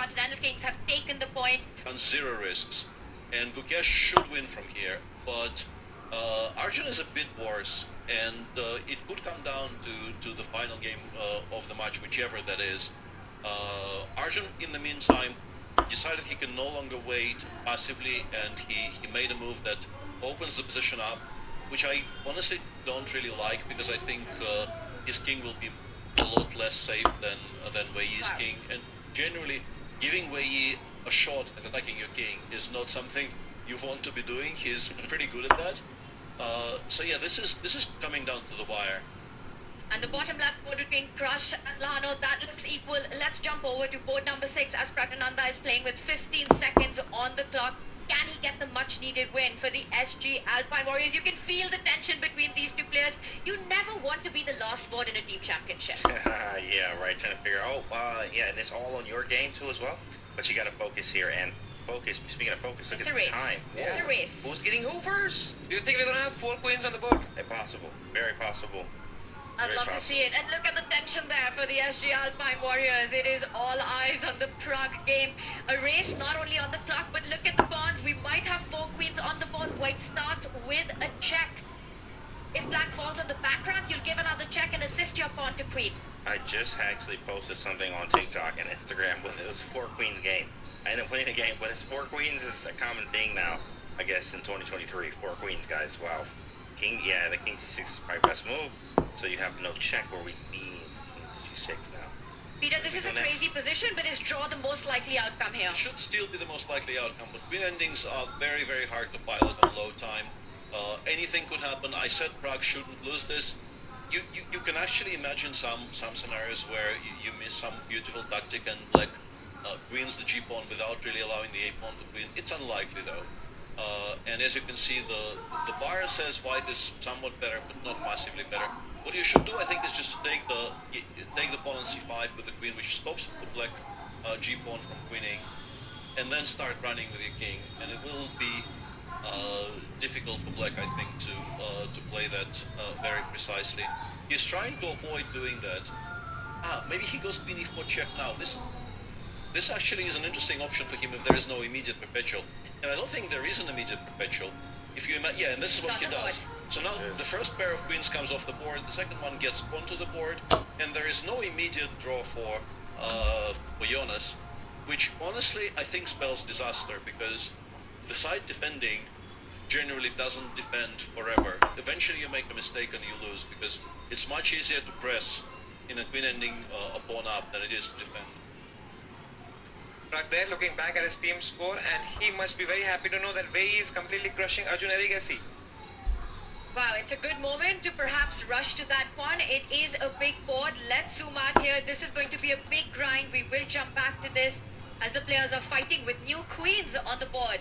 Continental Kings have taken the point. On zero risks, and Gukesh should win from here, but Arjun is a bit worse, and it could come down to the final game of the match, whichever that is. Arjun, in the meantime, decided he can no longer wait passively, and he made a move that opens the position up, which I honestly don't really like, because I think his king will be a lot less safe than Wei Yi's king, and generally giving Wei Yi a shot at attacking your king is not something you want to be doing. He's pretty good at that. So yeah, this is coming down to the wire. And the bottom left board between Crush and Lano, that looks equal. Let's jump over to board number 6 as Pragnananda is playing with 15 seconds on the clock. Can he get the much needed win for the SG Alpine Warriors? You can feel the tension between these two players. You never want to be the last board in a team championship. Yeah, right, trying to figure out, yeah, and it's all on your game too as well. But you got to focus here, and focus, speaking of focus, look at the time. It's a race. Who's getting who first? Do you think we're going to have 4 queens on the board? Impossible, very possible. I'd love to see it. And look at the tension there for the SG Alpine Warriors. It is all eyes on the Prague game. A race not only on the clock, but look at the pawns. We might have 4 queens on the board. White starts with a check. If black falls on the background, you'll give another check and assist your pawn to queen. I just actually posted something on TikTok and Instagram when it was 4 queens game. I ended up winning the game, but it's 4 queens is a common thing now, I guess, in 2023. 4 queens, guys. Wow. King, yeah, the king g6 is probably best move. So you have no check where we need king g6 now. Peter, this is a crazy position, but is draw the most likely outcome here? It should still be the most likely outcome, but win endings are very, very hard to pilot on low time. Anything could happen. I said Prague shouldn't lose this. You can actually imagine some scenarios where you miss some beautiful tactic and black queens the g-pawn without really allowing the a-pawn to queen. It's unlikely though. And as you can see, the bar says white is somewhat better, but not massively better. What you should do, I think, is just to take the pawn on c5 with the queen, which stops the black g-pawn from queening, and then start running with your king. And it will be difficult for black, I think, to play that very precisely. He's trying to avoid doing that. Maybe he goes queen e4 check now. This actually is an interesting option for him if there is no immediate perpetual. And I don't think there is an immediate perpetual. If you yeah, and this is what he does. So now the first pair of queens comes off the board, the second one gets onto the board, and there is no immediate draw for Jonas, which honestly I think spells disaster, because the side defending generally doesn't defend forever. Eventually you make a mistake and you lose, because it's much easier to press in a queen ending a pawn up than it is to defend. Prague there looking back at his team score, and he must be very happy to know that Wei is completely crushing Arjun Erigasi. Wow, it's a good moment to perhaps rush to that pawn. It is a big board. Let's zoom out here. This is going to be a big grind. We will jump back to this as the players are fighting with new queens on the board.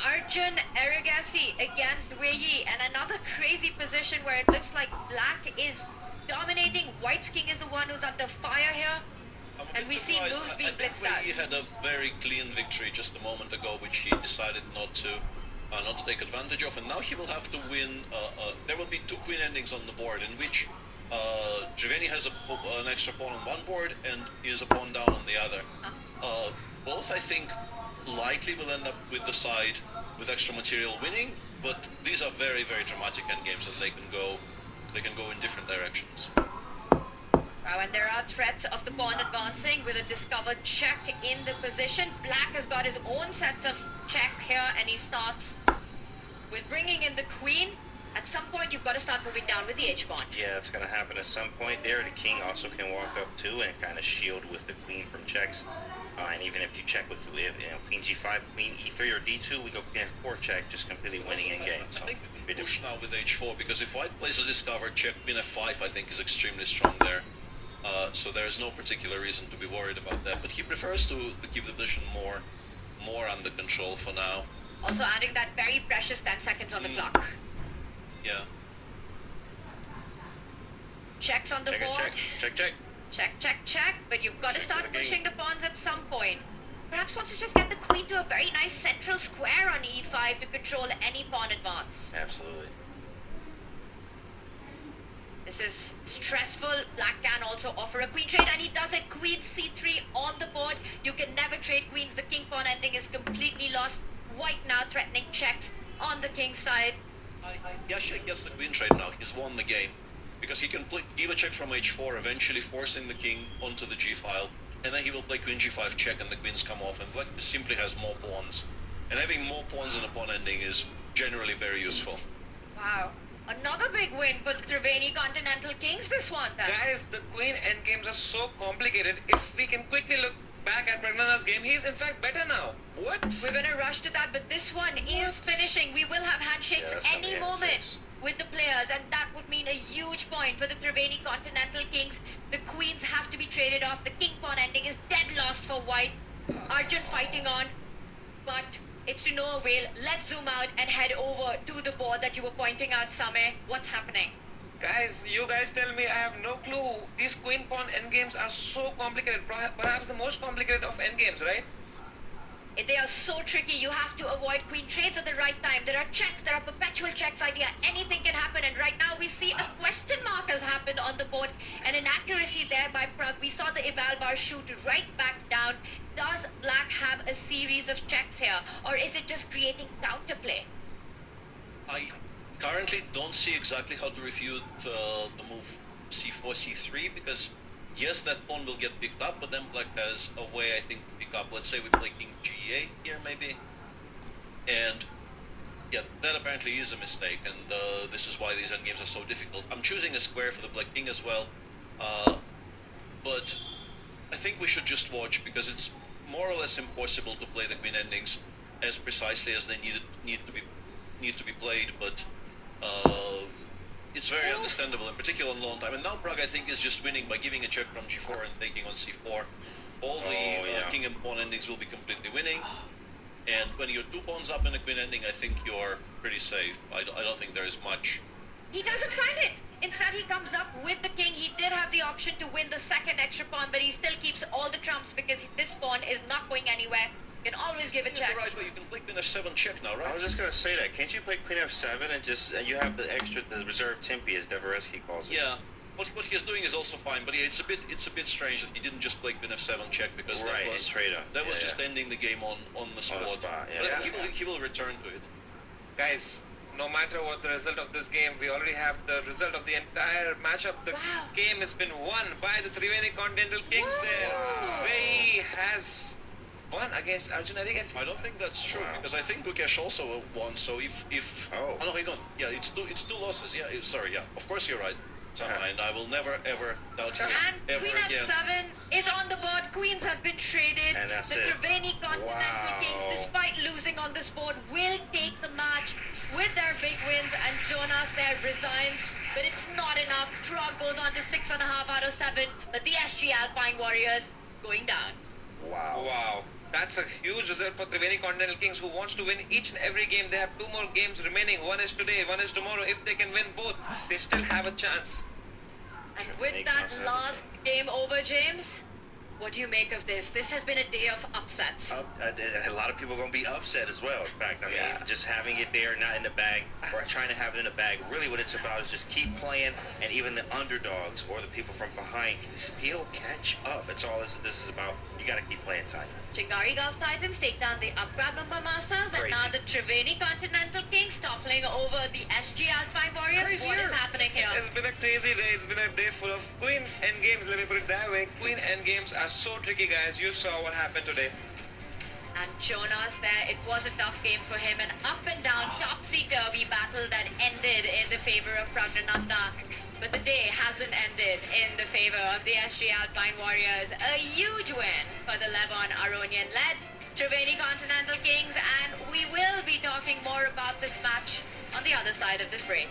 Arjun Erigasi against Wei Yi, and another crazy position where it looks like black is dominating. White's king is the one who's under fire here. And we see moves being blitzed out. He had a very clean victory just a moment ago, which he decided not to take advantage of, and now he will have to win. There will be 2 queen endings on the board, in which Triveni has an extra pawn on one board and is a pawn down on the other. Both, I think, likely will end up with the side with extra material winning, but these are very, very dramatic endgames, and they can go in different directions. Wow, and there are threats of the pawn advancing with a discovered check in the position. Black has got his own set of check here, and he starts with bringing in the queen. At some point, you've got to start moving down with the h-pawn. Yeah, it's going to happen at some point there. The king also can walk up too and kind of shield with the queen from checks. And even if you check with queen g5, queen e3 or d2, we go queen f4 check, just completely winning in game. I think we can push now with h4, because if white plays a discovered check, queen f5, I think is extremely strong there. So there is no particular reason to be worried about that, but he prefers to keep the position more under control for now. Also adding that very precious 10 seconds on the clock. Yeah. Checks on the board. Check. Check, but you've got to start pushing the pawns at some point. Perhaps wants to just get the queen to a very nice central square on e5 to control any pawn advance. Absolutely. This is stressful. Black can also offer a queen trade, and he does it. Queen c3 on the board. You can never trade queens. The king pawn ending is completely lost. White now threatening checks on the king side. Yasha gets the queen trade now. He's won the game because he can give a check from h4, eventually forcing the king onto the g file, and then he will play queen g5 check, and the queens come off, and black simply has more pawns. And having more pawns in a pawn ending is generally very useful. Wow. Another big win for the Triveni Continental Kings this one then. Guys, the queen endgames are so complicated. If we can quickly look back at Pragnana's game, he's in fact better now. What? We're gonna rush to that, but this one is finishing. We will have handshakes Yeah, that's gonna any be moment handshakes. with the players, and that would mean a huge point for the Triveni Continental Kings. The queens have to be traded off. The king pawn ending is dead lost for white. Arjun fighting on, but it's to no avail. Let's zoom out and head over to the board that you were pointing out, Sameh. What's happening? Guys, you guys tell me, I have no clue. These queen pawn endgames are so complicated. Perhaps the most complicated of endgames, right? They are so tricky. You have to avoid queen trades at the right time. There are checks. There are perpetual checks idea. Anything can happen. And right now we see a question mark has happened on the board. An inaccuracy there by Prag. We saw the eval bar shoot right back down. Does black have a series of checks here? Or is it just creating counterplay? I currently don't see exactly how to refute the move c4, c3, because yes, that pawn will get picked up, but then black has a way, I think, to pick up. Let's say we play king g8 here, maybe. And yeah, that apparently is a mistake, and this is why these endgames are so difficult. I'm choosing a square for the black king as well, but I think we should just watch, because it's more or less impossible to play the queen endings as precisely as they need to be played, but it's very understandable, in particular in long time. And now Prague, I think, is just winning by giving a check from g4 and taking on c4. All the king and pawn endings will be completely winning. And when you're two pawns up in a queen ending, I think you're pretty safe. I don't think there is much. He doesn't find it. Instead, he comes up with the king. He did have the option to win the second extra pawn, but he still keeps all the trumps because this pawn is not going anywhere. You can always give a It's check. the right way. You can play queen f7 check now, right? I was just gonna say that. Can't you play queen f7 and just you have the reserve tempi, as Devereski calls it? Yeah. What he's doing is also fine, but it's a bit strange that he didn't just play queen f7 check, because Right, that was trade on. that was Yeah, just yeah. ending the game on the spot. spot, yeah. But I think he will return to it. Guys, no matter what the result of this game, we already have the result of the entire matchup. The Wow. game has been won by the Triveni Continental Kings there. Vei has won against Arjun, I guess. I don't think that's true, Wow. because I think Gukesh also won. So if Oh. no, hang on. Yeah, it's two losses. Yeah, sorry. Yeah, of course you're right. And I will never ever doubt you And ever Queen again. f7 is on the board. Queens have been traded. And that's The it. Triveni Continental Wow. Kings, despite losing on this board, will take the match with their big wins. And Jonas there resigns, but it's not enough. Prague goes on to 6.5 out of 7, but the SG Alpine Warriors going down. Wow. Wow. That's a huge result for Triveni Continental Kings, who wants to win each and every game. They have 2 more games remaining. One is today, one is tomorrow. If they can win both, they still have a chance. And with that last game over, James, what do you make of this? This has been a day of upsets. A lot of people are going to be upset as well. In fact, I mean, Yeah. just having it there, not in the bag, or trying to have it in the bag, really what it's about is just keep playing, and even the underdogs or the people from behind can still catch up. That's all this is about. You got to keep playing tight. Chingari Golf Titans take down the Upgrad Number Masters, and Crazy. now the Triveni Continental Kings toppling over the SG Alpine Warriors. What is happening here? It's been a crazy day. It's been a day full of queen endgames. Let me put it that way. Queen endgames are so tricky, guys. You saw what happened today. And Jonas there, it was a tough game for him. An up and down, topsy-turvy battle that ended in the favor of Pragnananda. But the day hasn't ended in the favor of the SG Alpine Warriors. A huge win for the Levon Aronian-led Triveni Continental Kings. And we will be talking more about this match on the other side of this break.